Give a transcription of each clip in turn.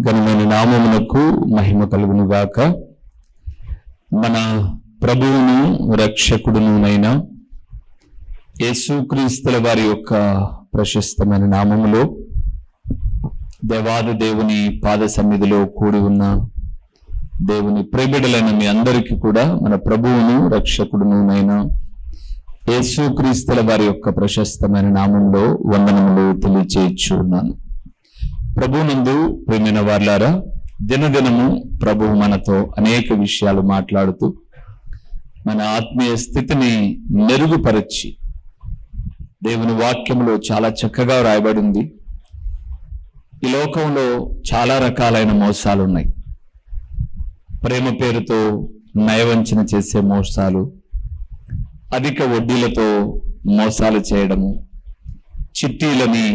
ఘనమైన నామమునకు మహిమ కలుగును గాక. మన ప్రభువును రక్షకుడునునైన యేసుక్రీస్తుల వారి యొక్క ప్రశస్తమైన నామములో దేవాది దేవుని పాద సన్నిధిలో కూడి ఉన్న దేవుని ప్రియబిడ్డలైన మీ అందరికీ కూడా మన ప్రభువును రక్షకుడునునైన యేసుక్రీస్తుల వారి యొక్క ప్రశస్తమైన నామంలో వందనములు తెలియచేయుచున్నాను. ప్రభువునందు ప్రియమైన వారలారా, దినదినము ప్రభువు మనతో అనేక విషయాలు మాట్లాడుతూ మన ఆత్మీయ స్థితిని మెరుగుపరచి, దేవుని వాక్యంలో చాలా చక్కగా రాయబడింది, ఈ లోకంలో చాలా రకాలైన మోసాలు ఉన్నాయి. ప్రేమ పేరుతో నయవంచన చేసే మోసాలు, అధిక వడ్డీలతో మోసాలు చేయడము, చిట్టీలని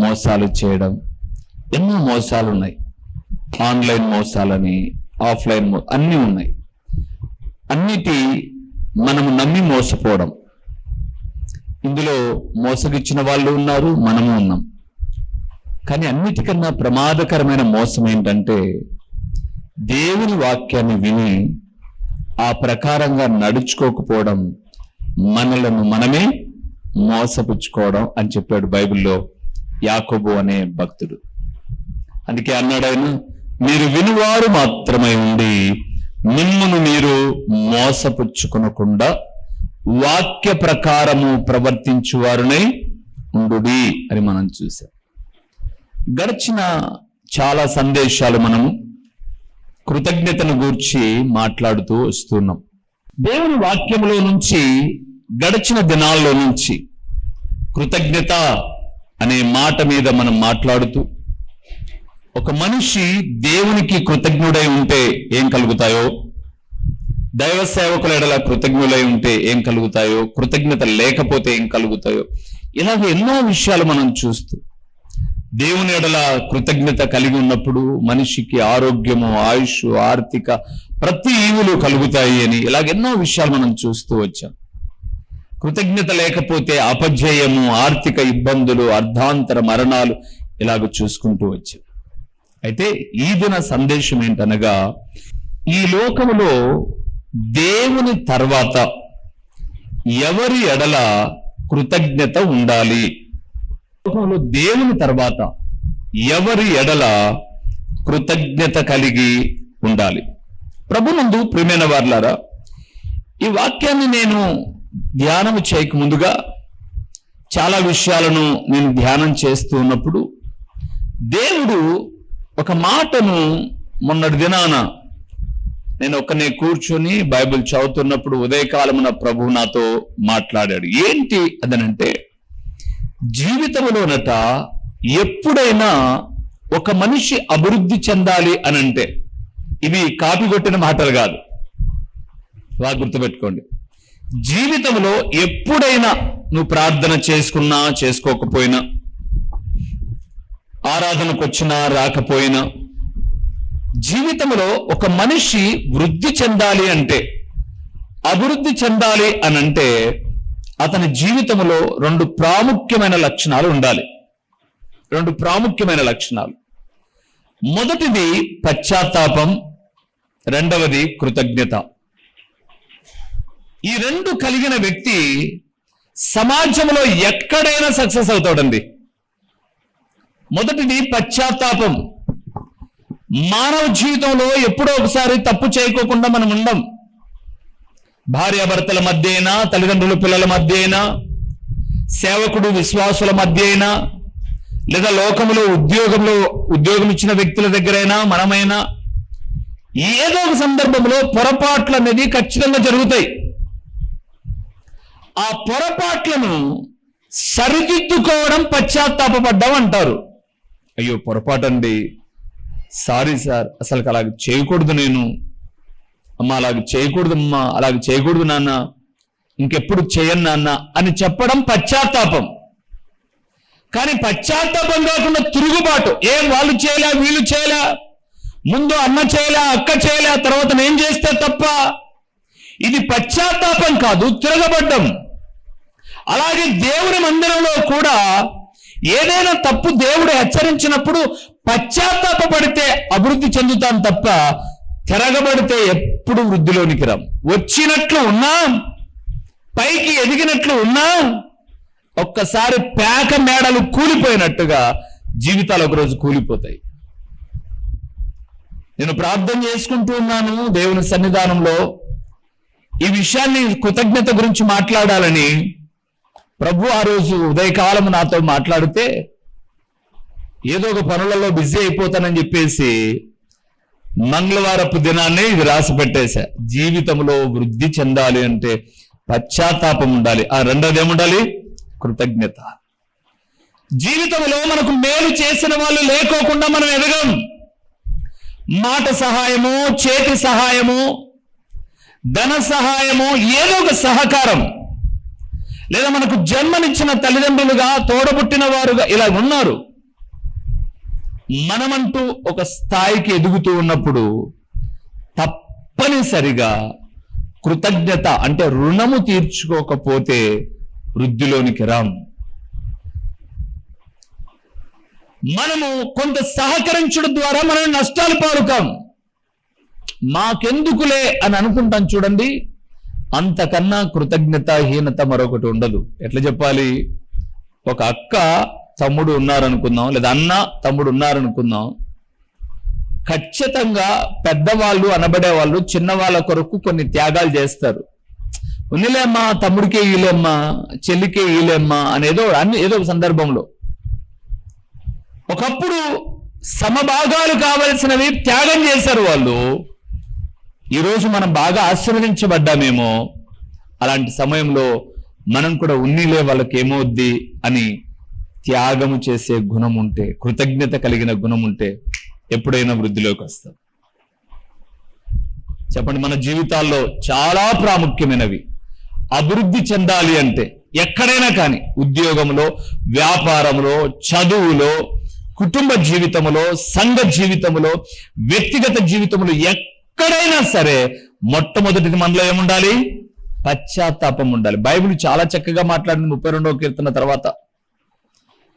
మోసాలు చేయడం, ఎన్నో మోసాలు ఉన్నాయి. ఆన్లైన్ మోసాలని, ఆఫ్లైన్ అన్నీ ఉన్నాయి. అన్నిటి మనము నమ్మి మోసపోవడం. ఇందులో మోసగిచ్చిన వాళ్ళు ఉన్నారు, మనము ఉన్నాం. కానీ అన్నిటికన్నా ప్రమాదకరమైన మోసం ఏంటంటే, దేవుని వాక్యాన్ని విని ఆ ప్రకారంగా నడుచుకోకపోవడం, మనలను మనమే మోసపుచ్చుకోవడం అని చెప్పాడు బైబిల్లో యాకోబు అనే భక్తుడు. అందుకే అన్నాడు ఆయన, మీరు వినువారు మాత్రమే ఉండి మిమ్మును మీరు మోసపుచ్చుకొనకుండా వాక్య ప్రకారము ప్రవర్తించువారునై ఉండుడి అని మనం చూసాం. గడిచిన చాలా సందేశాలు మనము కృతజ్ఞతను గూర్చి మాట్లాడుతూ వస్తున్నాం. దేవుని వాక్యములో నుంచి, గడిచిన దినాల్లో నుంచి కృతజ్ఞత అనే మాట మీద మనం మాట్లాడుతూ, ఒక మనిషి దేవునికి కృతజ్ఞుడై ఉంటే ఏం కలుగుతాయో, దైవ సేవకుల ఎడల కృతజ్ఞులై ఉంటే ఏం కలుగుతాయో, కృతజ్ఞత లేకపోతే ఏం కలుగుతాయో, ఇలాగ ఎన్నో విషయాలు మనం చూస్తూ, దేవుని ఎడల కృతజ్ఞత కలిగి ఉన్నప్పుడు మనిషికి ఆరోగ్యము, ఆయుష్, ఆర్థిక ప్రతి ఈవులు కలుగుతాయి అని ఇలాగెన్నో విషయాలు మనం చూస్తూ వచ్చాం. కృతజ్ఞత లేకపోతే అపజయము, ఆర్థిక ఇబ్బందులు, అర్ధాంతర మరణాలు ఇలాగ చూసుకుంటూ వచ్చాం. అయితే ఈ దిన సందేశం ఏంటనగా, ఈ లోకములో దేవుని తర్వాత ఎవరి ఎడల కృతజ్ఞత ఉండాలి? లోకంలో దేవుని తర్వాత ఎవరి ఎడల కృతజ్ఞత కలిగి ఉండాలి? ప్రభునందు ప్రియమైన వారలారా, ఈ వాక్యాన్ని నేను ధ్యానం చేయక ముందుగా చాలా విషయాలను నేను ధ్యానం చేస్తూ ఉన్నప్పుడు దేవుడు ఒక మాటను మొన్నటి దినాన నేను ఒక్కనే కూర్చొని బైబిల్ చదువుతున్నప్పుడు ఉదయకాలమున ప్రభువు నాతో మాట్లాడాడు. ఏంటి అదనంటే, జీవితంలోనట ఎప్పుడైనా ఒక మనిషి అభివృద్ధి చెందాలి అనంటే, ఇవి కాపీ కొట్టిన మాటలు కాదు, బాగా గుర్తుపెట్టుకోండి. జీవితంలో ఎప్పుడైనా నువ్వు ప్రార్థన చేసుకున్నా చేసుకోకపోయినా, ఆరాధనకు వచ్చినా రాకపోయినా, జీవితంలో ఒక మనిషి వృద్ధి చెందాలి అంటే, అభివృద్ధి చెందాలి అనంటే, అతని జీవితంలో రెండు ప్రాముఖ్యమైన లక్షణాలు ఉండాలి. రెండు ప్రాముఖ్యమైన లక్షణాలు. మొదటిది పశ్చాత్తాపం, రెండవది కృతజ్ఞత. ఈ రెండు కలిగిన వ్యక్తి సమాజంలో ఎక్కడైనా సక్సెస్ అవుతాడండి. మొదటిది పశ్చాత్తాపం. మానవ జీవితంలో ఎప్పుడో ఒకసారి తప్పు చేయకోకుండా మనం ఉండం. భార్యాభర్తల మధ్య అయినా, తల్లిదండ్రుల పిల్లల మధ్య అయినా, సేవకుడు విశ్వాసుల మధ్య అయినా, లేదా లోకంలో ఉద్యోగం ఇచ్చిన వ్యక్తుల దగ్గరైనా, మనమైనా ఏదో ఒక సందర్భంలో పొరపాట్లు అనేది ఖచ్చితంగా జరుగుతాయి. ఆ పొరపాట్లను సరిదిద్దుకోవడం పశ్చాత్తాపడ్డం అంటారు. అయ్యో పొరపాటండి, సారీ సార్, అసలు అలాగ చేయకూడదు, నేను అమ్మ అలాగ చేయకూడదు, అమ్మ అలాగ చేయకూడదు నాన్న, ఇంకెప్పుడు చేయను నాన్న అని చెప్పడం పశ్చాత్తాపం. కానీ పశ్చాత్తాపం కాకుండా తిరుగుబాటు, ఏం వాళ్ళు చేయలే, వీళ్ళు చేయలే, ముందు అమ్మ చేయలే, అక్క చేయలే, తర్వాత నేను చేస్తే తప్ప, ఇది పశ్చాత్తాపం కాదు, తిరగబడ్డం. అలాగే దేవుని మందిరంలో కూడా ఏదైనా తప్పు దేవుడు హెచ్చరించినప్పుడు పశ్చాత్తాపడితే అభివృద్ధి చెందుతాం తప్ప తిరగబడితే ఎప్పుడు వృద్ధిలోనికి రాం. వచ్చినట్లు ఉన్నా, పైకి ఎదిగినట్లు ఉన్నా, ఒక్కసారి పేక మేడలు కూలిపోయినట్టుగా జీవితాలు ఒకరోజు కూలిపోతాయి. నేను ప్రార్థన చేసుకుంటూ ఉన్నాను దేవుని సన్నిధానంలో. ఈ విషయాన్ని, కృతజ్ఞత గురించి మాట్లాడాలని ప్రభు ఆ రోజు ఉదయకాలం నాతో మాట్లాడితే, ఏదో ఒక పనులలో బిజీ అయిపోతానని చెప్పేసి మంగళవారపు దినాన్నే ఇది రాసి పెట్టేశా. జీవితంలో వృద్ధి చెందాలి అంటే పశ్చాత్తాపం ఉండాలి. ఆ రెండోది ఏముండాలి? కృతజ్ఞత. జీవితంలో మనకు మేలు చేసిన వాళ్ళు లేకోకుండా మనం ఎదగం. మాట సహాయము, చేతి సహాయము, ధన సహాయము, ఏదో ఒక సహకారం, లేదా మనకు జన్మనిచ్చిన తల్లిదండ్రులుగా, తోడబుట్టిన వారుగా ఇలా ఉన్నారు. మనమంటూ ఒక స్థాయికి ఎదుగుతూ ఉన్నప్పుడు తప్పనిసరిగా కృతజ్ఞత అంటే రుణము తీర్చుకోకపోతే వృద్ధిలోనికి రాం. మనము కొంత సహకరించడం ద్వారా మనం నష్టాలు పాలుతాం. మాకెందుకులే అని అనుకుంటాం చూడండి. అంతకన్నా కృతజ్ఞతాహీనత మరొకటి ఉండదు. ఎట్లా చెప్పాలి? ఒక అక్క తమ్ముడు ఉన్నారనుకుందాం, లేదా అన్న తమ్ముడు ఉన్నారనుకుందాం. ఖచ్చితంగా పెద్దవాళ్ళు అనబడే వాళ్ళు చిన్నవాళ్ళ కొరకు కొన్ని త్యాగాలు చేస్తారు. ఉన్నిలేమ్మా, తమ్ముడికే ఈలేమ్మా, చెల్లికే ఈలేమ్మా అనేదో ఏదో ఒక సందర్భంలో ఒకప్పుడు సమభాగాలు కావలసినవి త్యాగం చేశారు వాళ్ళు. ఈరోజు మనం బాగా ఆశీర్వదించబడ్డామేమో, అలాంటి సమయంలో మనం కూడా ఉన్నిలే వాళ్ళకి ఏమవుద్ది అని త్యాగము చేసే గుణం ఉంటే, కృతజ్ఞత కలిగిన గుణం ఉంటే ఎప్పుడైనా వృద్ధిలోకి వస్తాం. చెప్పండి, మన జీవితాల్లో చాలా ప్రాముఖ్యమైనవి అభివృద్ధి చెందాలి అంటే ఎక్కడైనా కానీ, ఉద్యోగంలో, వ్యాపారంలో, చదువులో, కుటుంబ జీవితంలో, సంఘ జీవితంలో, వ్యక్తిగత జీవితంలో, ఎక్కడైనా సరే మొట్టమొదటిది మనలో ఏముండాలి? పశ్చాత్తాపం ఉండాలి. బైబిల్ చాలా చక్కగా మాట్లాడింది 32వ కీర్తన తర్వాత.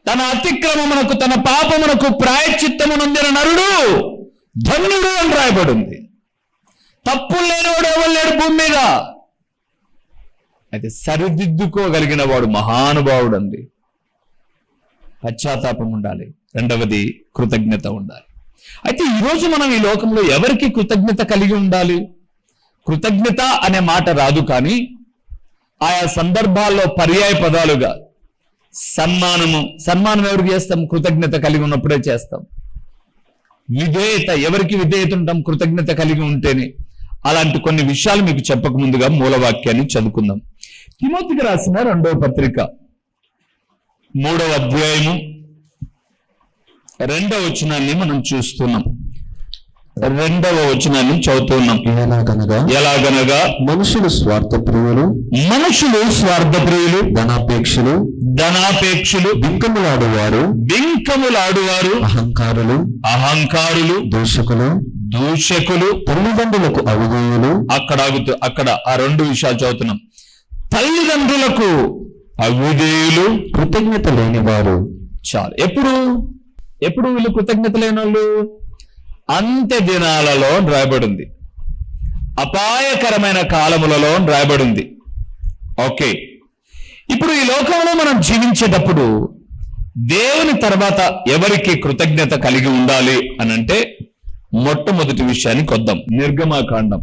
తన అతిక్రమమునకు, తన పాపమునకు ప్రాయశ్చిత్తము నొందిన నరుడు ధన్యుడు అని రాయబడింది. తప్పులు లేనివాడు ఎవరు లేడు భూమి మీద. అయితే సరిదిద్దుకోగలిగిన వాడు మహానుభావుడు అంది. పశ్చాత్తాపం ఉండాలి. రెండవది కృతజ్ఞత ఉండాలి. అయితే ఈరోజు మనం ఈ లోకంలో ఎవరికి కృతజ్ఞత కలిగి ఉండాలి? కృతజ్ఞత అనే మాట రాదు, కానీ ఆయా సందర్భాల్లో పర్యాయ పదాలుగా సన్మానం ఎవరికి చేస్తాం? కృతజ్ఞత కలిగి ఉన్నప్పుడే చేస్తాం. విధేయత, ఎవరికి విధేయత ఉంటాం? కృతజ్ఞత కలిగి ఉంటేనే. అలాంటి కొన్ని విషయాలు మీకు చెప్పక ముందుగా మూలవాక్యాన్ని చదువుకుందాం. తిమోతికి రాసిన 2వ పత్రిక 3వ అధ్యాయము 2వ వచనాన్ని మనం చూస్తున్నాం. 2వ వచనాన్ని చదువుతున్నాం. ఎలాగనగా మనుషులు స్వార్థప్రియులు, ధనాపేక్షులు, బింకములాడువారు, అహంకారులు, దూషకులు, తల్లిదండ్రులకు అవిధేయులు. అక్కడ ఆ 2 విషయాలు చదువుతున్నాం. తల్లిదండ్రులకు అవిధేయులు, కృతజ్ఞత లేనివారు. చాలు. ఎప్పుడు వీళ్ళు కృతజ్ఞత లేని వాళ్ళు? అంత్య దినాలలో రాయబడింది, అపాయకరమైన కాలములలో రాయబడింది. ఓకే, ఇప్పుడు ఈ లోకంలో మనం జీవించేటప్పుడు దేవుని తర్వాత ఎవరికి కృతజ్ఞత కలిగి ఉండాలి అని అంటే మొట్టమొదటి విషయానికి వద్దాం. నిర్గమకాండం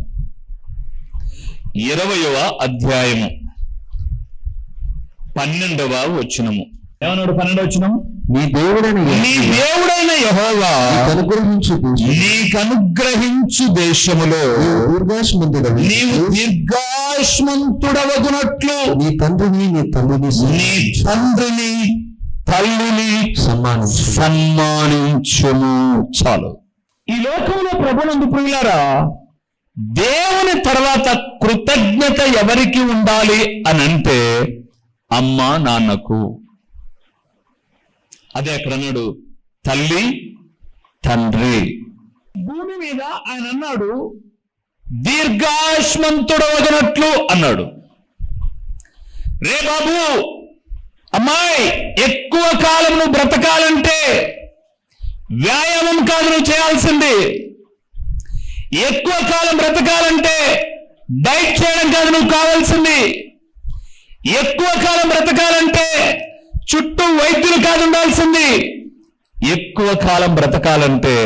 20వ అధ్యాయము 12వ వచనము. ఏమన్నాడు? 12వ వచనం, నీ దేవుడైన యెహోవా నీకనుగ్రహించు దేశములో నీవు దీర్ఘాయుష్మంతుడవగునట్లు నీ తండ్రిని తల్లిని సన్మానించుము. చాలు. ఈ లోకంలో ప్రభునందు ప్రియులారా, దేవుని తర్వాత కృతజ్ఞత ఎవరికి ఉండాలి అని అంటే అమ్మ నాన్నకు. అదే అక్కడ అన్నాడు, తల్లి తండ్రి. భూమి మీద ఆయన అన్నాడు దీర్ఘాయుష్మంతుడవగినట్లు అన్నాడు. రే బాబు, అమ్మాయి, ఎక్కువ కాలం నువ్వు బ్రతకాలంటే వ్యాయామం కాదు నువ్వు చేయాల్సింది. ఎక్కువ కాలం బ్రతకాలంటే డైట్ చేయడం కాదు నువ్వు కావాల్సింది. ఎక్కువ కాలం బ్రతకాలంటే చుట్టూ వైద్యులు కాదు ఉండాల్సింది. ఎక్కువ కాలం బ్రతకాలంటే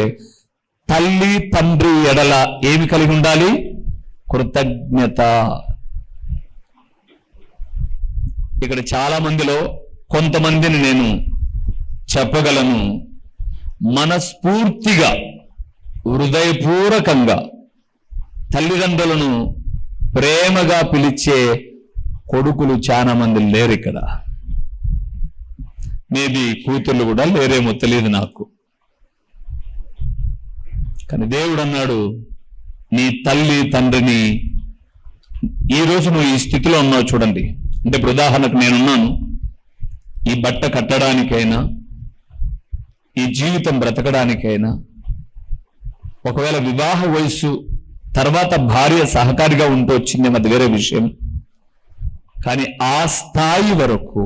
తల్లి తండ్రి ఎడల ఏమి కలిగి ఉండాలి? కృతజ్ఞత. ఇక్కడ చాలా మందిలో కొంతమందిని నేను చెప్పగలను, మనస్ఫూర్తిగా హృదయపూర్వకంగా తల్లిదండ్రులను ప్రేమగా పిలిచే కొడుకులు చాలా మంది లేరు ఇక్కడ. మేబీ కూతుర్లు కూడా లేరేమో తెలియదు నాకు. కానీ దేవుడు అన్నాడు, నీ తల్లి తండ్రిని, ఈరోజు నువ్వు ఈ స్థితిలో ఉన్నావు చూడండి. అంటే ఇప్పుడు ఉదాహరణకు నేనున్నాను, ఈ బట్ట కట్టడానికైనా ఈ జీవితం బ్రతకడానికైనా, ఒకవేళ వివాహ వయస్సు తర్వాత భార్య సహకారిగా ఉంటూ వచ్చింది, అది వేరే విషయం. కానీ ఆ స్థాయి వరకు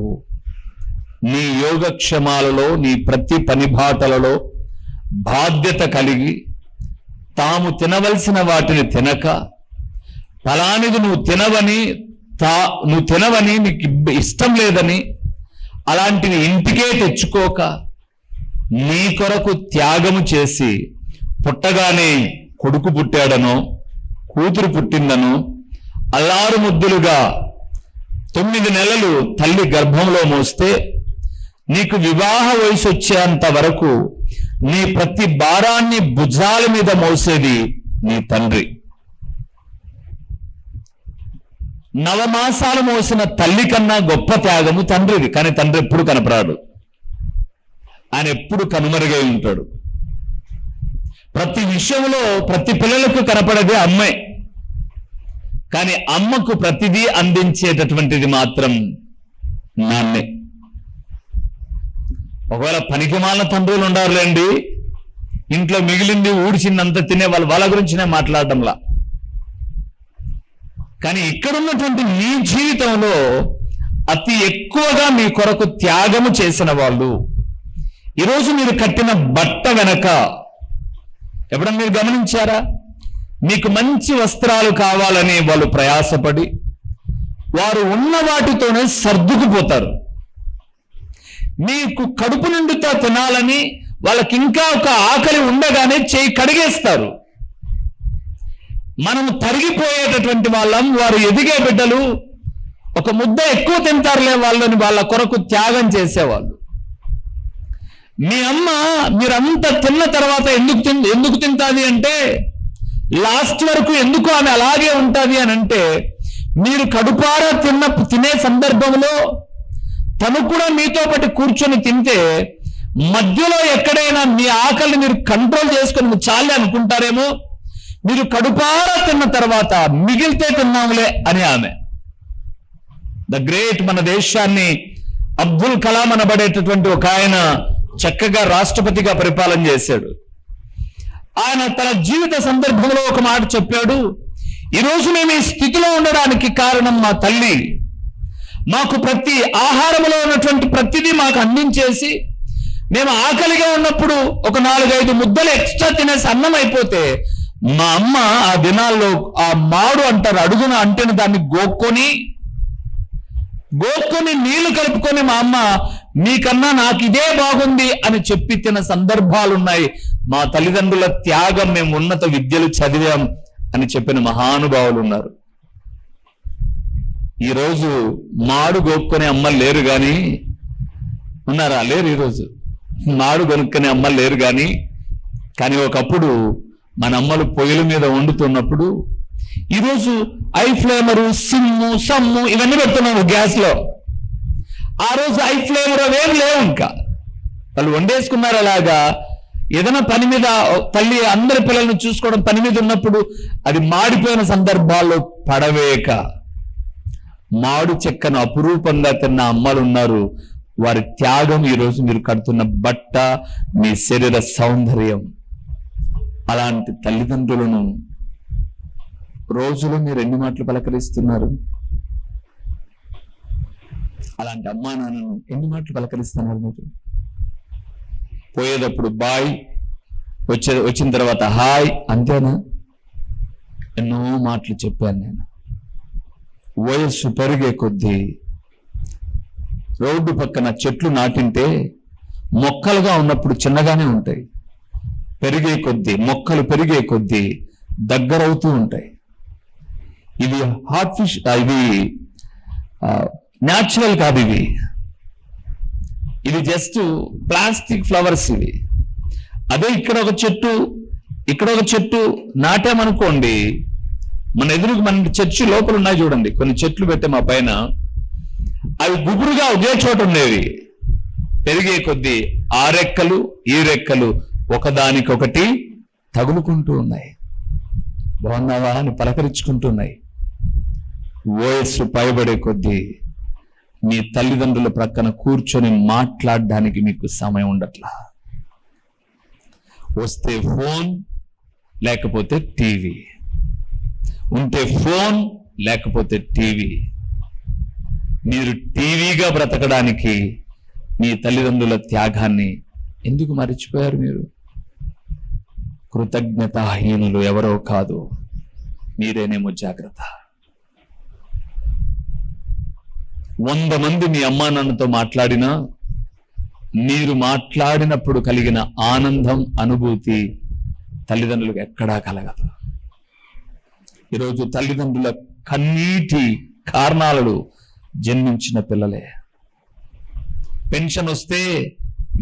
నీ యోగక్షేమాలలో, నీ ప్రతి పనిబాటలలో బాధ్యత కలిగి, తాము తినవలసిన వాటిని తినక, ఫలానిది నువ్వు తినవని నీకు ఇష్టం లేదని అలాంటివి ఇంటికే తెచ్చుకోక, నీ కొరకు త్యాగము చేసి, పుట్టగానే కొడుకు పుట్టాడనో కూతురు పుట్టిందనో అల్లారు ముద్దులుగా 9 నెలలు తల్లి గర్భంలో మోస్తే, నీకు వివాహ వయసు వచ్చేంత వరకు నీ ప్రతి భారాన్ని భుజాల మీద మోసేది నీ తండ్రి. 9 మాసాలు మోసిన తల్లి కన్నా గొప్ప త్యాగము తండ్రిది. కానీ తండ్రి ఎప్పుడు కనపరాడు, ఆయన ఎప్పుడు కనుమరుగై ఉంటాడు. ప్రతి విషయంలో ప్రతి పిల్లలకు కనపడేది అమ్మే, కానీ అమ్మకు ప్రతిదీ అందించేటటువంటిది మాత్రం నాన్నే. ఒకవేళ పనికిమాలిన తండ్రులు ఉండారులేండి, ఇంట్లో మిగిలింది ఊడిచిందంత తినే వాళ్ళ గురించి నేను మాట్లాడడంలా. కానీ ఇక్కడున్నటువంటి నీ జీవితంలో అతి ఎక్కువగా మీ కొరకు త్యాగము చేసిన వాళ్ళు, ఈరోజు మీరు కట్టిన బట్ట వెనక ఎప్పుడన్నా మీరు గమనించారా? మీకు మంచి వస్త్రాలు కావాలని వాళ్ళు ప్రయాసపడి వారు ఉన్న వాటితోనే సర్దుకుపోతారు. మీకు కడుపు నిండుతో తినాలని వాళ్ళకి ఇంకా ఒక ఆకలి ఉండగానే చేయి కడిగేస్తారు. మనము తరిగిపోయేటటువంటి వాళ్ళం, వారు ఎదిగే బిడ్డలు ఒక ముద్ద ఎక్కువ తింటారులే వాళ్ళని వాళ్ళ కొరకు త్యాగం చేసేవాళ్ళు. మీ అమ్మ మీరంతా తిన్న తర్వాత ఎందుకు తింటాది అంటే, లాస్ట్ వరకు ఎందుకు ఆమె అలాగే ఉంటుంది అని అంటే, మీరు కడుపారా తినే సందర్భంలో తను కూడా మీతో పాటు కూర్చొని తింటే మధ్యలో ఎక్కడైనా మీ ఆకలిని మీరు కంట్రోల్ చేసుకొని చాలే అనుకుంటారేమో, మీరు కడుపారా తిన్న తర్వాత మిగిలితే తిన్నాములే అని ఆమె. ద గ్రేట్, మన దేశాన్ని అబ్దుల్ కలాం అనబడేటటువంటి ఒక ఆయన చక్కగా రాష్ట్రపతిగా పరిపాలన చేశాడు. ఆయన తన జీవిత సందర్భంలో ఒక మాట చెప్పాడు, ఈరోజు మేము ఈ స్థితిలో ఉండడానికి కారణం మా తల్లి. మాకు ప్రతి ఆహారంలో ఉన్నటువంటి ప్రతిదీ మాకు అందించేసి, మేము ఆకలిగా ఉన్నప్పుడు ఒక 4-5 ముద్దలు ఎక్స్ట్రా తినేసి అన్నం అయిపోతే, మా అమ్మ ఆ దినాల్లో ఆ మాడు అంటారు అడుగున అంటేనే దాన్ని గోక్కొని నీళ్లు కలుపుకొని మా అమ్మ మీకన్నా నాకు ఇదే బాగుంది అని చెప్పి తిన్న సందర్భాలున్నాయి. మా తల్లిదండ్రుల త్యాగం, మేము ఉన్నత విద్యలు చదివాం అని చెప్పిన మహానుభావులు ఉన్నారు. ఈరోజు మాడు గోక్కునే అమ్మలు లేరు కానీ ఉన్నారా? లేరు. ఈరోజు మాడు కొనుక్కునే అమ్మలు లేరు కానీ ఒకప్పుడు మన అమ్మలు పొయ్యిల మీద వండుతున్నప్పుడు, ఈరోజు ఐ ఫ్లేమరు, సిమ్ము, సమ్ము ఇవన్నీ పెడుతున్నాము గ్యాస్లో. ఆ రోజు ఐ ఫ్లేమర్ అవేం లేవు. ఇంకా వాళ్ళు వండేసుకున్నారు. అలాగా ఏదైనా పని మీద తల్లి అందరి పిల్లల్ని చూసుకోవడం పని మీద ఉన్నప్పుడు అది మాడిపోయిన సందర్భాల్లో పడవేక మాడు చెక్కను అపురూపంగా తిన్న అమ్మలు ఉన్నారు. వారి త్యాగం ఈరోజు మీరు కడుతున్న బట్ట, మీ శరీర సౌందర్యం. అలాంటి తల్లిదండ్రులను రోజులో మీరు ఎన్ని మాటలు పలకరిస్తున్నారు? అలాంటి అమ్మా నాన్నను ఎన్ని మాటలు పలకరిస్తున్నారు మీరు? పోయేటప్పుడు బాయ్, వచ్చిన తర్వాత హాయ్, అంతేనా? ఎన్నో మాటలు చెప్పాను నేను. వయస్సు పెరిగే కొద్దీ రోడ్డు పక్కన చెట్లు నాటింటే మొక్కలుగా ఉన్నప్పుడు చిన్నగానే ఉంటాయి, పెరిగే కొద్దీ మొక్కలు పెరిగే కొద్దీ దగ్గరవుతూ ఉంటాయి. ఇవి ఇవి న్యాచురల్ కాదు, ఇవి జస్ట్ ప్లాస్టిక్ ఫ్లవర్స్ ఇవి. అదే ఇక్కడ ఒక చెట్టు నాటామనుకోండి, మన ఎదురుకు మన చర్చి లోపల ఉన్నాయి చూడండి, కొన్ని చెట్లు పెట్టే మా పైన, అవి గుబురుగా ఒకే చోట ఉండేవి. పెరిగే కొద్దీ ఆ రెక్కలు ఈ రెక్కలు ఒకదానికొకటి తగులుకుంటూ ఉన్నాయి, బాగున్నావా అని పలకరించుకుంటున్నాయి. వయస్సు పైబడే కొద్దీ మీ తల్లిదండ్రుల ప్రక్కన కూర్చొని మాట్లాడడానికి మీకు సమయం ఉండట్లా. వస్తే ఫోన్, లేకపోతే టీవీ, ఉంటే ఫోన్ లేకపోతే టీవీ. మీరు టీవీగా బ్రతకడానికి మీ తల్లిదండ్రుల త్యాగాన్ని ఎందుకు మర్చిపోయారు? మీరు కృతజ్ఞతాహీనులు ఎవరో కాదు, మీరేనేమో. జాగ్రత్త. 100 మంది మీ అమ్మా నాన్నతో మాట్లాడినా మీరు మాట్లాడినప్పుడు కలిగిన ఆనందం, అనుభూతి తల్లిదండ్రులకు ఎక్కడా కలగదు. ఈరోజు తల్లిదండ్రుల కన్నీటి కారణాలు జన్మించిన పిల్లలే. పెన్షన్ వస్తే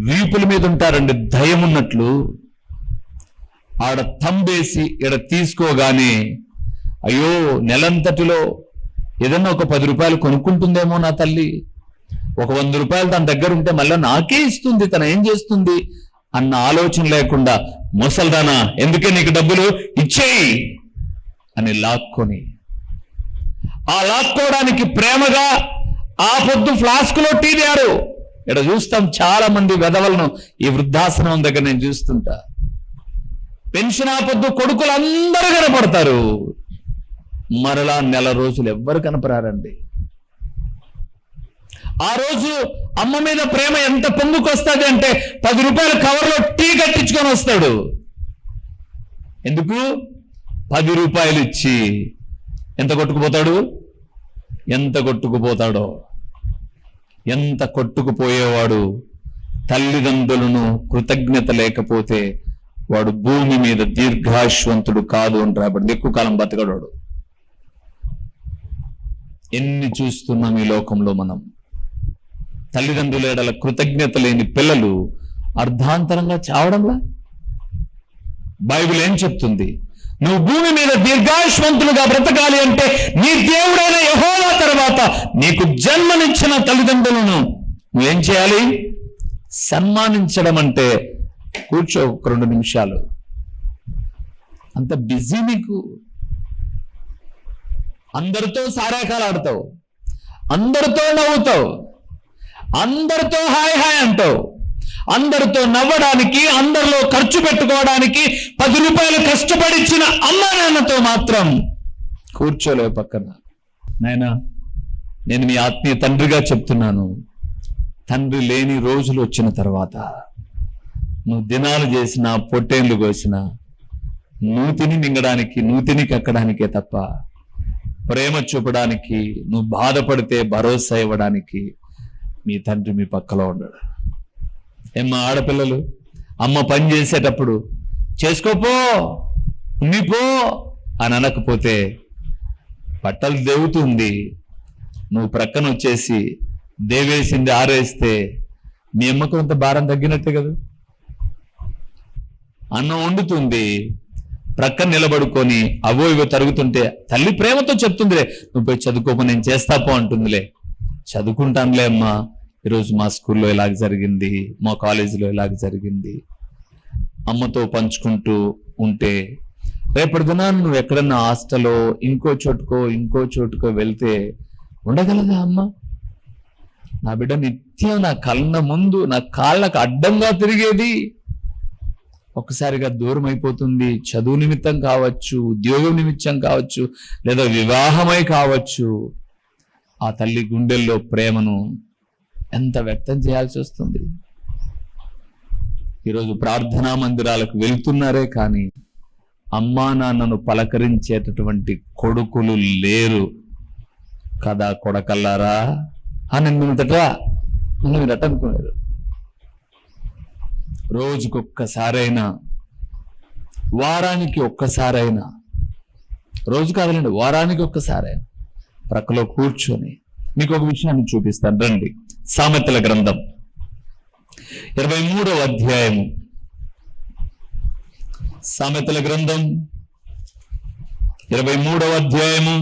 వీపుల మీద ఉంటారండి దయ్యం ఉన్నట్లు. ఆడ తంబేసి ఈడ తీసుకోగానే అయ్యో నెలంతటిలో ఏదన్నా ఒక 10 రూపాయలు కొనుక్కుంటుందేమో నా తల్లి, ఒక 100 రూపాయలు తన దగ్గర ఉంటే మళ్ళీ నాకే ఇస్తుంది, తను ఏం చేస్తుంది అన్న ఆలోచన లేకుండా ముసల్దానా ఎందుకే నీకు డబ్బులు ఇచ్చేయి అని లాక్కొని, ఆ లాక్కోవడానికి ప్రేమగా ఆ పొద్దు ఫ్లాస్కులో టీ తారు. ఇక్కడ చూస్తాం చాలా మంది వెధవలను ఈ వృద్ధాశ్రమం దగ్గర నేను చూస్తుంటా. పెన్షన్ ఆ పొద్దు కొడుకులు అందరూ కనపడతారు, మరలా నెల రోజులు ఎవ్వరు కనపరారండి. ఆ రోజు అమ్మ మీద ప్రేమ ఎంత పొంగుకొస్తుంది అంటే 10 రూపాయల కవర్లో టీ కట్టించుకొని వస్తాడు. ఎందుకు? 10 రూపాయలు ఇచ్చి ఎంత కొట్టుకుపోతాడో, ఎంత కొట్టుకుపోయేవాడు. తల్లిదండ్రులను కృతజ్ఞత లేకపోతే వాడు భూమి మీద దీర్ఘాయుష్వంతుడు కాదు అని రాబడి, ఎక్కువ కాలం బతకడాడు. ఎన్ని చూస్తున్నాం ఈ లోకంలో మనం. తల్లిదండ్రుల ఎడల కృతజ్ఞత లేని పిల్లలు అర్ధాంతరంగా చావడంలా. బైబిల్ ఏం చెప్తుంది? నువ్వు భూమి మీద దీర్ఘాయుష్వంతులుగా బ్రతకాలి అంటే నీ దేవుడైన యెహోవా తర్వాత నీకు జన్మనిచ్చిన తల్లిదండ్రులను నువ్వేం చేయాలి? సన్మానించడం. అంటే కూర్చో ఒక 2 నిమిషాలు. అంత బిజీ నీకు. అందరితో సారాకాలు ఆడతావు, అందరితో నవ్వుతావు, అందరితో హాయ్ హాయ్ అంటావు, అందరితో నవ్వడానికి, అందరిలో ఖర్చు పెట్టుకోవడానికి 10 రూపాయలు కష్టపడిచ్చిన అమ్మా నాన్నతో మాత్రం కూర్చోలే పక్కన. నాయనా, నేను మీ ఆత్మీయ తండ్రిగా చెప్తున్నాను, తండ్రి లేని రోజులు వచ్చిన తర్వాత నువ్వు దినాలు చేసినా, పొట్టేళ్ళు కోసినా, నూతిని మింగడానికి, నూతిని కక్కడానికే తప్ప ప్రేమ చూపడానికి, నువ్వు బాధపడితే భరోసా ఇవ్వడానికి మీ తండ్రి మీ పక్కలో ఉండడు. ఏమ్మా ఆడపిల్లలు, అమ్మ పని చేసేటప్పుడు చేసుకోపో, ఉండిపో అని అనకపోతే బట్టలు దేవుతుంది, నువ్వు ప్రక్కన వచ్చేసి దేవేసింది ఆరేస్తే మీ అమ్మకు అంత భారం తగ్గినట్టే కదా. అన్నం వండుతుంది, ప్రక్కన నిలబడుకొని అవో ఇవో తరుగుతుంటే తల్లి ప్రేమతో చెప్తుందిలే, నువ్వు పోయి చదువుకోపో, నేను చేస్తాపో అంటుందిలే. చదువుకుంటానులే అమ్మా, ఈరోజు మా స్కూల్లో ఇలాగ జరిగింది, మా కాలేజీలో ఇలాగ జరిగింది, అమ్మతో పంచుకుంటూ ఉంటే రేపటి దినాన్ని నువ్వు ఎక్కడన్నా హాస్టల్లో ఇంకో చోటుకో వెళ్తే ఉండగలదా అమ్మ? నా బిడ్డ నిత్యం నా కళ్ళ ముందు, నా కాళ్ళకు అడ్డంగా తిరిగేది ఒక్కసారిగా దూరం అయిపోతుంది. చదువు నిమిత్తం కావచ్చు, ఉద్యోగం నిమిత్తం కావచ్చు, లేదా వివాహమై కావచ్చు. ఆ తల్లి గుండెల్లో ప్రేమను ఎంత వ్యక్తం చేయాల్సి వస్తుంది. ఈరోజు ప్రార్థనా మందిరాలకు వెళ్తున్నారే కానీ అమ్మా నాన్నను పలకరించేటటువంటి కొడుకులు లేరు కదా కొడకల్లారా అని మీదట అనుకున్నారు. రోజుకొక్కసారైనా, వారానికి ఒక్కసారైనా, రోజు కాదులేండి వారానికి ఒక్కసారైనా ప్రక్కలో కూర్చొని మీకు ఒక విషయాన్ని చూపిస్తాను రండి. సామెతల గ్రంథం 23వ అధ్యాయము, సామెతల గ్రంథం 23వ అధ్యాయము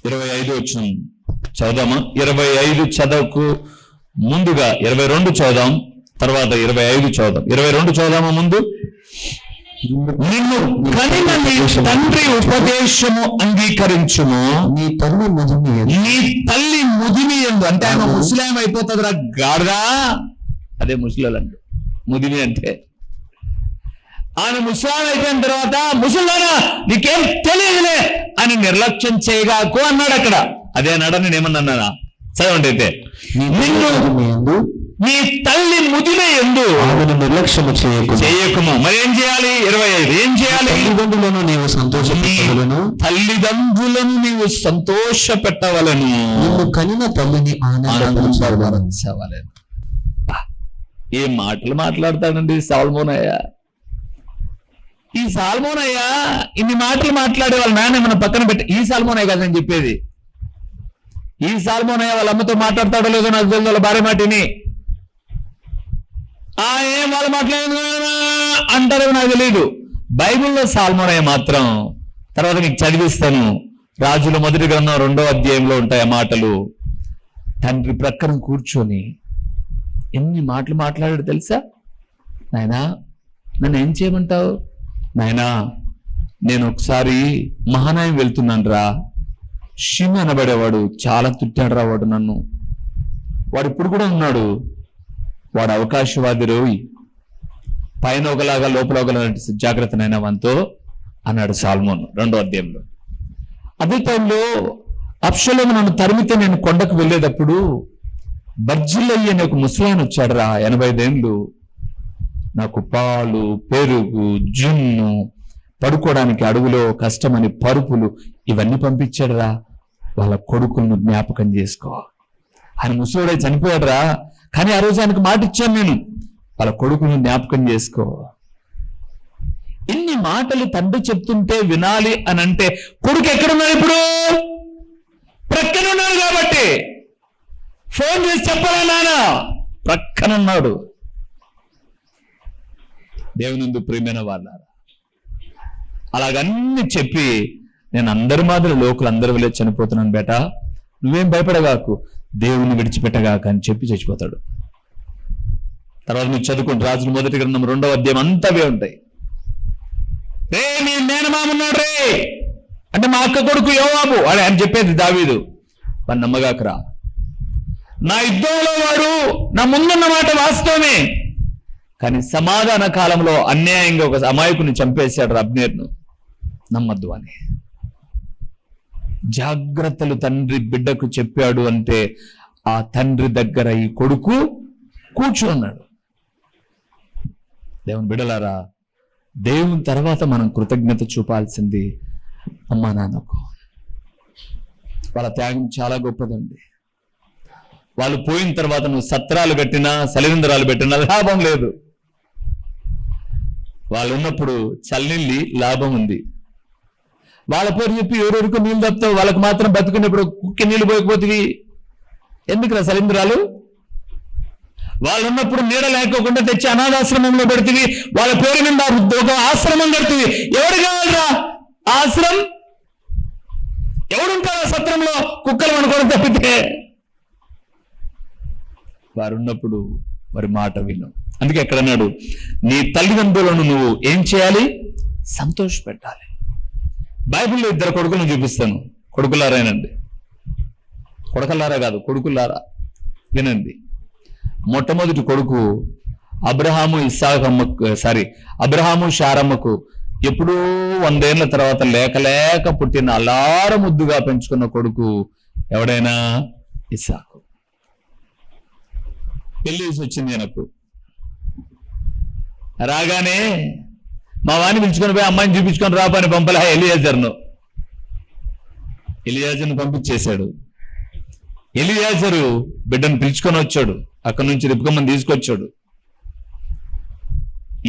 25 వచనం చదువుదామా? 25 చదవకు ముందుగా 22 చదుదాం, తర్వాత 25 చదుదాం. 22 చదుదామా ముందు? నిన్ను కనిన నీ తండ్రి ఉపదేశము అంగీకరించుము, నీ తల్లి ముదిమి ఎందు. అంటే ఆయన ముస్లిం అయిపోతుంది రా గాడుగా, అదే ముస్లింలు ముదిమి అంటే. ఆయన ముస్లిం అయిపోయిన తర్వాత ముసలానా నీకేం తెలియదులే అని నిర్లక్ష్యం చేయగాకు అన్నాడు అక్కడ. అదే అన్నాడా? నేను ఏమన్నా చదవండి అయితే. నిన్ను నీ తల్లి ముదిమే ఎందు నిర్లక్ష్యము చేయకుము. మరి ఏం చేయాలి? 25 ఏం చేయాలి? తల్లిదండ్రులను నీవు సంతోషపెట్టవలెను, తల్లిదండ్రులను నీవు సంతోష పెట్టవలను, నిన్ను కనిన తల్లిని ఆనందించవలెను. ఏం మాటలు మాట్లాడతాడండి సాల్మోనయ్య. ఈ సాల్మోనయ్య ఇన్ని మాటలు మాట్లాడే వాళ్ళ నాన్న మనం పక్కన పెట్టి, ఈ సాల్మోనయ్య కదా నేను చెప్పేది. ఈ సాల్మోనయ్య వాళ్ళ అమ్మతో మాట్లాడతాడో లేదో నాకు తెలియదు, వాళ్ళ భార్య మాటిని ఏం వాళ్ళు మాట్లాడేది అంటారో నాకు తెలియదు. బైబిల్లో సాల్మోనయ్య మాత్రం తర్వాత నీకు చదివిస్తాను. రాజుల మొదటి గ్రంథం 2వ అధ్యాయంలో ఉంటాయి ఆ మాటలు. తండ్రి ప్రక్కన కూర్చొని ఎన్ని మాటలు మాట్లాడాడు తెలుసా? నాయనా నన్ను ఏం చేయమంటావు? నాయనా నేను ఒకసారి మహానాయం వెళ్తున్నాను రా, షిమ్ అనబడేవాడు చాలా తిట్టాడు రా వాడు నన్ను. వాడు ఇప్పుడు కూడా ఉన్నాడు, వాడు అవకాశవాది రోయి, పైన ఒకలాగా లోపల ఒకలాగా జాగ్రత్త నైనా వంతో అన్నాడు సాల్మోన్ 2వ అధ్యాయంలో. అదే టైంలో అబ్షలోము నన్ను తరిమితే నేను కొండకు వెళ్ళేటప్పుడు బర్జిల్లయ్య అనే ఒక ముసలాయన వచ్చాడు రా, 85 ఏళ్ళు. నాకు పాలు, పెరుగు, జున్ను, పడుకోవడానికి అడుగులో కష్టమని పరుపులు ఇవన్నీ పంపించాడు రా. వాళ్ళ కొడుకులను జ్ఞాపకం చేసుకో. ఆయన ముసలోడే చనిపోయాడు రా, కానీ ఆ రోజు ఆయనకు మాట ఇచ్చాను నేను, వాళ్ళ కొడుకులను జ్ఞాపకం చేసుకో. ఇన్ని మాటలు తండ్రి చెప్తుంటే వినాలి అని అంటే కొడుకు ఎక్కడున్నాడు? ఇప్పుడు ప్రక్కన ఉన్నాడు కాబట్టి ఫోన్ చేసి చెప్పాలా నాన్న? ప్రక్కనున్నాడు. దేవునందు ప్రియమైన వాళ్ళారా, అలాగన్నీ చెప్పి నేను అందరి మాదిరి లోకులందరి వల్లే చనిపోతున్నాను బేటా, నువ్వేం భయపడగాకు, దేవుని విడిచిపెట్టగాక అని చెప్పి చచ్చిపోతాడు. తర్వాత మీరు చదువుకుంటే రాజుల మొదటి గ్రంథం 2వ అధ్యాయం అంతవే ఉంటాయి. రే నీ మేనమామున్నాడు రే అంటే మా అక్క కొడుకు యోవాబు వాడు అని చెప్పేది దావీదు. వాడు నమ్మగాకరా, నా యుద్ధంలో వాడు నా ముందున్న మాట వాస్తవమే, కానీ సమాధాన కాలంలో అన్యాయంగా ఒక అమాయకుని చంపేశాడు అబ్నేర్ను, నమ్మద్దు అని. జాగ్రత్తలు తండ్రి బిడ్డకు చెప్పాడు అంటే ఆ తండ్రి దగ్గర ఈ కొడుకు కూర్చున్నాడు. దేవుని బిడ్డలారా, దేవుని తర్వాత మనం కృతజ్ఞత చూపాల్సింది అమ్మా నాన్నకు. వాళ్ళ త్యాగం చాలా గొప్పదండి. వాళ్ళు పోయిన తర్వాత నువ్వు సత్రాలు కట్టినా సలివిందరాలు పెట్టినా లాభం లేదు. వాళ్ళు ఉన్నప్పుడు చల్లిల్లి లాభం ఉంది. వాళ్ళ పేరు చెప్పి ఎవరెవరికి నీళ్ళు తప్పుతావు, వాళ్ళకి మాత్రం బతుకున్నప్పుడు కుక్కి నీళ్ళు పోయకపోతే ఎందుకురా సలింద్రాలు? వాళ్ళు ఉన్నప్పుడు నీడ లేకోకుండా తెచ్చి అనాథాశ్రమంలో పెడుతుంది, వాళ్ళ పేరు మీద ఒక ఆశ్రమం కడుతుంది. ఎవరు కావాలరా ఆశ్రమం? ఎవడుంటారా సత్రంలో కుక్కలు అనుకోవడం తప్పితే? వారున్నప్పుడు మరి మాట విను. అందుకే ఎక్కడన్నాడు, నీ తల్లిదండ్రులను నువ్వు ఏం చేయాలి? సంతోష పెట్టాలి. బైబిల్లో 2 కొడుకులను చూపిస్తాను. కొడుకులారేనండి, కొడుకులారా కాదు కొడుకులారా వినండి. మొట్టమొదటి కొడుకు అబ్రహాము అబ్రహాము శారమ్మకు ఎప్పుడూ 100 ఏళ్ల తర్వాత లేక పుట్టిన అల్లార ముద్దుగా పెంచుకున్న కొడుకు ఎవడైనా ఇస్సాకు. పెళ్లి వచ్చింది ఆయనకు. రాగానే మా వాడిని పిలుచుకొని పోయి అమ్మాయిని చూపించుకొని రాపని పంపలే ఎలియాజర్ను పంపించేశాడు. ఎలియాజరు బిడ్డను పిలుచుకొని వచ్చాడు. అక్కడి నుంచి రిబ్కమ్మని తీసుకొచ్చాడు.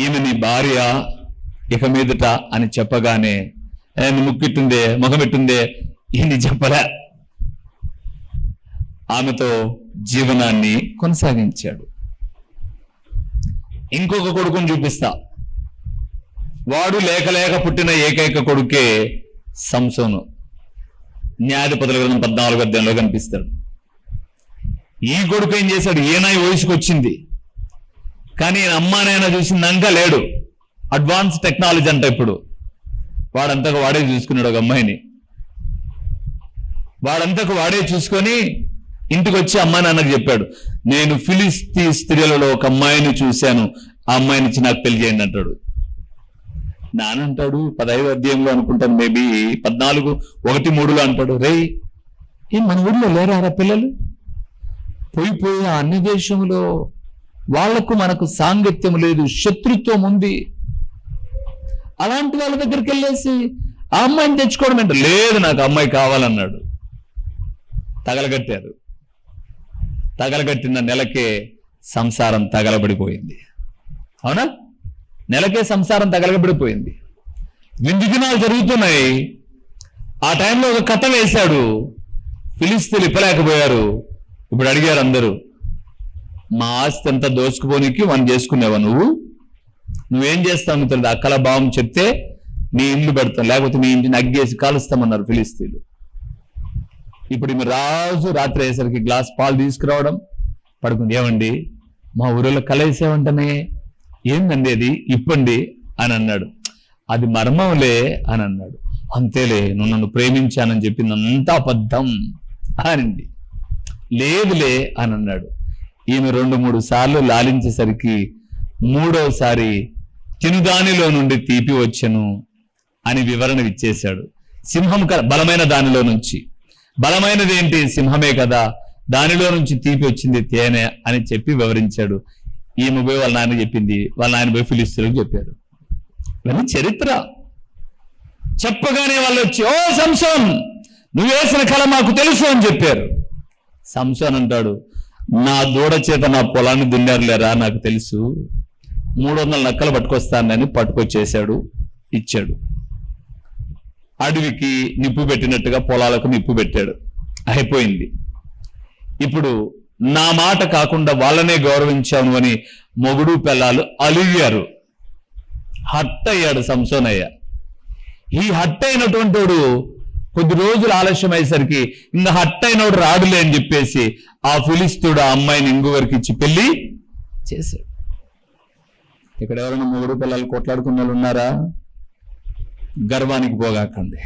ఈమె నీ భార్య ఇక మీదట అని చెప్పగానే ముక్కిట్టుందే ముఖమెట్టుందే ఏంది చెప్పలే. ఆమెతో జీవనాన్ని కొనసాగించాడు. ఇంకొక కొడుకుని చూపిస్తా. వాడు లేక లేక పుట్టిన ఏకైక కొడుకే సంసోను. న్యాయాధిపతుల గ్రంథం 14వ అధ్యాయంలో కనిపిస్తాడు. ఈ కొడుకు ఏం చేశాడు? ఈయన వయసుకు వచ్చింది కానీ అమ్మానైనా చూసిందంకా లేడు. అడ్వాన్స్ టెక్నాలజీ అంట ఇప్పుడు. వాడంతకు వాడే చూసుకున్నాడు ఒక అమ్మాయిని. వాడంతకు వాడే చూసుకొని ఇంటికి వచ్చి అమ్మా నాన్నకు చెప్పాడు, నేను ఫిలిస్తీ స్త్రీలలో ఒక అమ్మాయిని చూశాను, ఆ అమ్మాయిని ఇచ్చి నాకు పెళ్లి చేయండి అంటాడు. నానంటాడు 15వ అధ్యాయంలో అనుకుంటాను, మేబీ 14:1-3 అంటాడు, రే ఏం మన ఊళ్ళో లేరారా పిల్లలు? పోయి ఆ అన్య దేశంలో వాళ్లకు మనకు సాంగత్యం లేదు, శత్రుత్వం ఉంది. అలాంటి వాళ్ళ దగ్గరికి వెళ్ళేసి ఆ అమ్మాయిని తెచ్చుకోవడం అంటే లేదు, నాకు అమ్మాయి కావాలన్నాడు. తగలగట్టారు. తగలగట్టిన నెలకే సంసారం తగలబడిపోయింది. అవునా? నెలకే సంసారం తగలబడిపోయింది. విందు దినాలు జరుగుతున్నాయి. ఆ టైంలో ఒక కథ వేశాడు. ఫిలిస్తీన్లు ఇప్పలేకపోయారు. ఇప్పుడు అడిగారు అందరూ, మా ఆస్తి అంతా దోచుకుపోనికి మనం చేసుకునేవా? నువ్వేం చేస్తావు? తెలియదు. అక్కల భావం చెప్తే నీ ఇల్లు పెడతాం, లేకపోతే నీ ఇంటిని అగ్గేసి కాలుస్తామన్నారు ఫిలిస్తీన్లు. ఇప్పుడు ఈమె రాజు రాత్రి అయ్యేసరికి గ్లాస్ పాలు తీసుకురావడం, పడుకుంది. ఏమండి మా ఊరిలో కలేసేవంటనే, ఏందండి అది, ఇప్పండి అని అన్నాడు. అది మర్మంలే అని అన్నాడు. అంతేలే, నువ్వు నన్ను ప్రేమించానని చెప్పింది అంతా అబద్ధం అనింది. లేదులే అని అన్నాడు. ఈమె 2-3 సార్లు లాలించేసరికి 3వసారి తినుదానిలో నుండి తీపి వచ్చెను అని వివరణ ఇచ్చేశాడు. సింహం బలమైన దానిలో నుంచి, బలమైనది ఏంటి? సింహమే కదా, దానిలో నుంచి తీపి వచ్చింది తేనె అని చెప్పి వివరించాడు. ఈమె పోయి వాళ్ళ నాన్న చెప్పింది, వాళ్ళ నాయన పోయి ఫిలిస్తీన్లకు చెప్పారు. ఇవన్నీ చరిత్ర. చెప్పగానే వాళ్ళు వచ్చి, ఓ సంసోన్, నువ్వు వేసిన కళ మాకు తెలుసు అని చెప్పారు. సంసోన్ అంటాడు, నా దూడ చేత నా పొలాన్ని దున్నారులేరా, నాకు తెలుసు, 300 నక్కలు పట్టుకొస్తానని పట్టుకొచ్చేశాడు, ఇచ్చాడు. అడవికి నిప్పు పెట్టినట్టుగా పొలాలకు నిప్పు పెట్టాడు, అయిపోయింది. ఇప్పుడు నా మాట కాకుండా వాళ్ళనే గౌరవించాను అని మొగుడు పిల్లలు అలిగారు. హట్ అయ్యాడు సంసోనయ్య. ఈ హట్ అయినటువంటి వాడు కొద్ది రోజులు ఆలస్యం అయ్యేసరికి ఇంకా హట్ అయినోడు రాడులే అని చెప్పేసి ఆ ఫిలిస్తీయుడు ఆ అమ్మాయిని ఇంకొకరికి ఇచ్చి పెళ్లి చేశాడు. ఇక్కడ ఎవరైనా మొగుడు పిల్లలు కొట్లాడుకున్న వాళ్ళు ఉన్నారా? గర్వానికి పోగాకండి.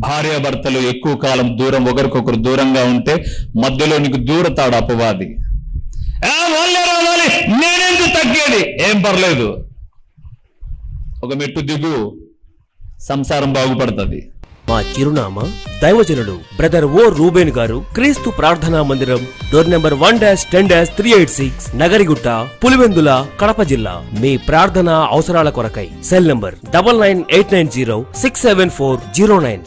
భార్యాభర్తలు ఎక్కువ కాలం దూరం, ఒకరికొకరు దూరంగా ఉంటే మధ్యలో నీకు దూరతాడు అపవాది. వాళ్ళే రావాలి, నేనెందుకు తగ్గేది? ఏం పర్లేదు, ఒక మెట్టు దిగు, సంసారం బాగుపడుతుంది. మా చిరునామా దైవజనుడు బ్రదర్ ఓ రూబేన్ గారు, క్రీస్తు ప్రార్థనా మందిరం, డోర్ నెంబర్ 1-10-386, నగరిగుట్ట, పులివెందుల, కడప జిల్లా. మీ ప్రార్థనా అవసరాల కొరకై సెల్ నంబర్ 9989067409.